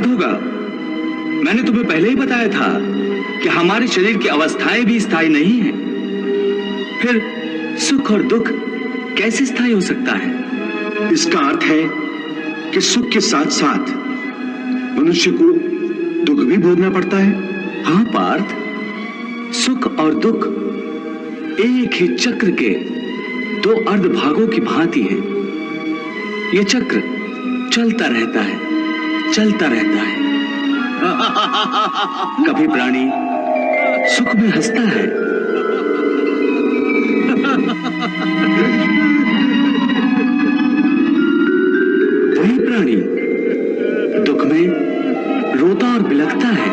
याद होगा, मैंने तुम्हें पहले ही बताया था कि हमारे शरीर की अवस्थाएं भी स्थायी नहीं हैं। फिर सुख और दुख कैसे स्थायी हो सकता है? इसका अर्थ है कि सुख के साथ साथ मनुष्य को दुख भी भोगना पड़ता है। हाँ पार्थ, सुख और दुख एक ही चक्र के दो अर्धभागों की भांति है। यह चक्र चलता रहता है, चलता रहता है। कभी प्राणी सुख में हंसता है, वही प्राणी दुख में रोता और बिलखता है।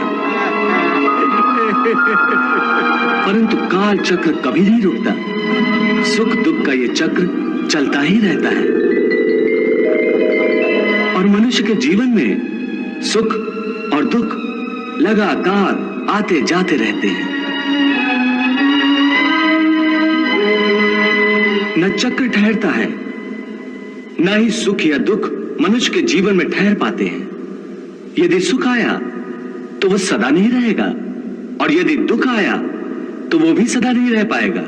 परंतु काल चक्र कभी नहीं रुकता। सुख दुख का यह चक्र चलता ही रहता है और मनुष्य के जीवन में सुख और दुख लगातार आते जाते रहते हैं। न चक्र ठहरता है, न ही सुख या दुख मनुष्य के जीवन में ठहर पाते हैं। यदि सुख आया तो वह सदा नहीं रहेगा और यदि दुख आया तो वो भी सदा नहीं रह पाएगा।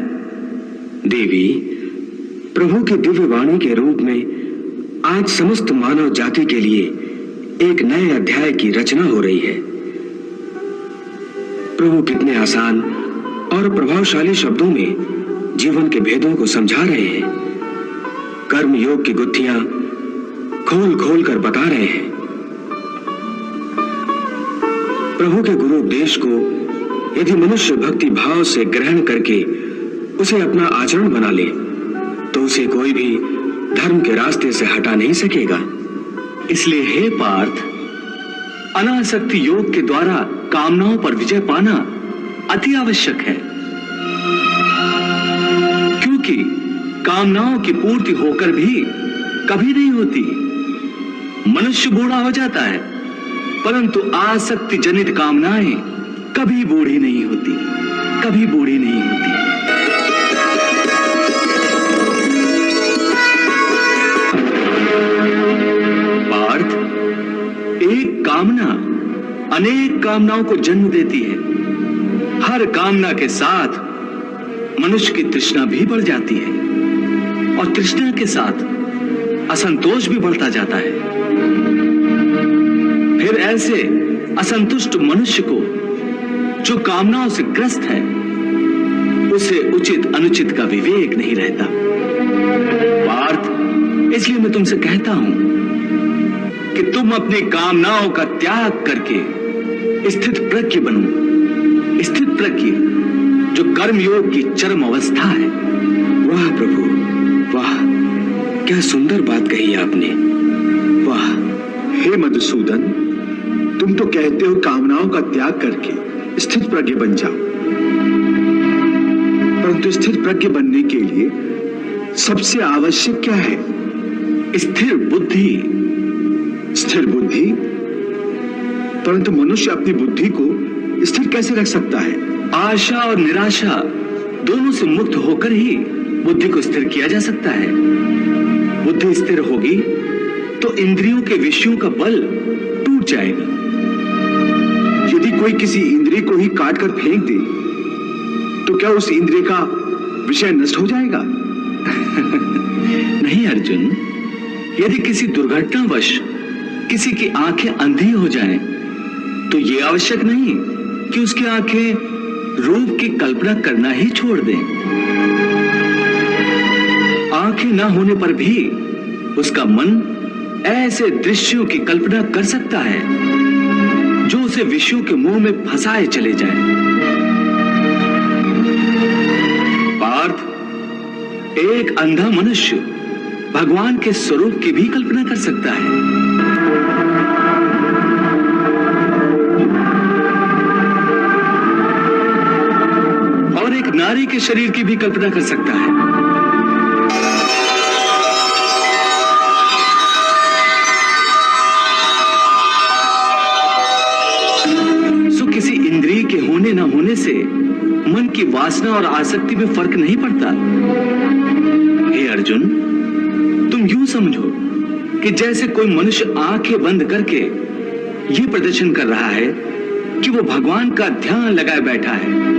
देवी, प्रभु की दिव्य वाणी के रूप में आज समस्त मानव जाति के लिए एक नए अध्याय की रचना हो रही है। प्रभु कितने आसान और प्रभावशाली शब्दों में जीवन के भेदों को समझा रहे हैं। कर्म योग की गुत्थियां खोल खोल कर बता रहे हैं। प्रभु के गुरु उपदेश को यदि मनुष्य भक्ति भाव से ग्रहण करके उसे अपना आचरण बना ले तो उसे कोई भी धर्म के रास्ते से हटा नहीं सकेगा। इसलिए हे पार्थ, अनासक्ति योग के द्वारा कामनाओं पर विजय पाना अति आवश्यक है, क्योंकि कामनाओं की पूर्ति होकर भी कभी नहीं होती। मनुष्य बूढ़ा हो जाता है, परंतु आसक्ति जनित कामनाएं कभी बूढ़ी नहीं होती, कभी बूढ़ी नहीं होती। पार्थ, एक कामना अनेक कामनाओं को जन्म देती है। हर कामना के साथ मनुष्य की तृष्णा भी बढ़ जाती है और तृष्णा के साथ असंतोष भी बढ़ता जाता है। फिर ऐसे असंतुष्ट मनुष्य को जो कामनाओं से ग्रस्त है, उसे उचित अनुचित का विवेक नहीं रहता। पार्थ, इसलिए मैं तुमसे कहता हूं कि तुम अपनी कामनाओं का त्याग करके स्थित प्रज्ञ बनो। स्थित प्रज्ञ जो कर्मयोग की चरम अवस्था है। वाह प्रभु, वाह, क्या सुंदर बात कही आपने। वाह। हे मधुसूदन, तुम तो कहते हो कामनाओं का त्याग करके स्थित प्रज्ञ बन जाओ, परंतु स्थित प्रज्ञ बनने के लिए सबसे आवश्यक क्या है? स्थिर बुद्धि। स्थिर बुद्धि? परंतु मनुष्य अपनी बुद्धि को स्थिर कैसे रख सकता है? आशा और निराशा दोनों से मुक्त होकर ही बुद्धि को स्थिर किया जा सकता है। बुद्धि स्थिर होगी तो इंद्रियों के विषयों का बल टूट जाएगा। यदि कोई किसी इंद्रिय को ही काट कर फेंक दे तो क्या उस इंद्रिय का विषय नष्ट हो जाएगा? नहीं अर्जुन, यदि किसी दुर्घटनावश किसी की आंखें अंधी हो जाएं, तो यह आवश्यक नहीं कि उसकी आंखें रूप की कल्पना करना ही छोड़ दें। आंखें न होने पर भी उसका मन ऐसे दृश्यों की कल्पना कर सकता है जो उसे विषयों के मुंह में फंसाए चले जाएं। पार्थ, एक अंधा मनुष्य भगवान के स्वरूप की भी कल्पना कर सकता है। और एक नारी के शरीर की भी कल्पना कर सकता है। सो किसी इंद्रिय के होने ना होने से मन की वासना और आसक्ति में फर्क नहीं पड़ता। हे अर्जुन, तुम यूं समझो कि जैसे कोई मनुष्य आंखें बंद करके यह प्रदर्शन कर रहा है कि वो भगवान का ध्यान लगाए बैठा है।